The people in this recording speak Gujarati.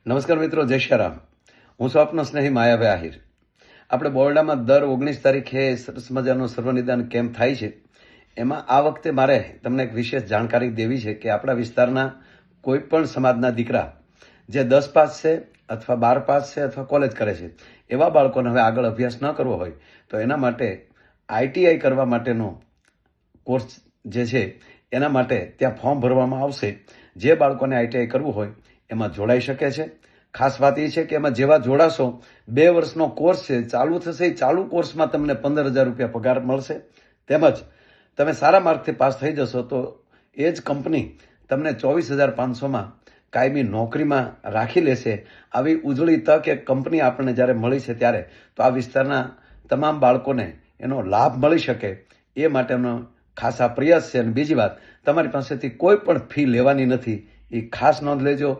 નમસ્કાર મિત્રો, જય શ્રી રામ. હું છું આપનો સ્નેહી માયાભાઈ આહિર. આપણે બોરડામાં દર 19 તારીખે સરસ મજાનો સર્વનિદાન કેમ્પ થાય છે. એમાં આ વખતે મારે તમને એક વિશેષ જાણકારી દેવી છે કે આપણા વિસ્તારના કોઈ પણ સમાજના દીકરા જે 10 પાસ છે અથવા 12 પાસ છે અથવા કોલેજ કરે છે, એવા બાળકોને હવે આગળ અભ્યાસ ન કરવો હોય તો એના માટે આઈટીઆઈ કરવા માટેનો કોર્સ જે છે એના માટે ત્યાં ફોર્મ ભરવામાં આવશે. જે બાળકોને આઈટીઆઈ કરવું હોય એમાં જોડાઈ શકે છે. ખાસ વાત એ છે કે એમાં જેવા જોડાશો 2 વર્ષનો કોર્સ છે, ચાલુ થશે. એ ચાલુ કોર્સમાં તમને 15,000 રૂપિયા પગાર મળશે. તેમજ તમે સારા માર્કથી પાસ થઈ જશો તો એ જ કંપની તમને 24,500માં કાયમી નોકરીમાં રાખી લેશે. આવી ઉજળી તક એક કંપની આપણને જ્યારે મળી છે ત્યારે તો આ વિસ્તારના તમામ બાળકોને એનો લાભ મળી શકે એ માટેનો ખાસ આ પ્રયાસ છે. અને બીજી વાત, તમારી પાસેથી કોઈ પણ ફી લેવાની નથી, એ ખાસ નોંધ લેજો.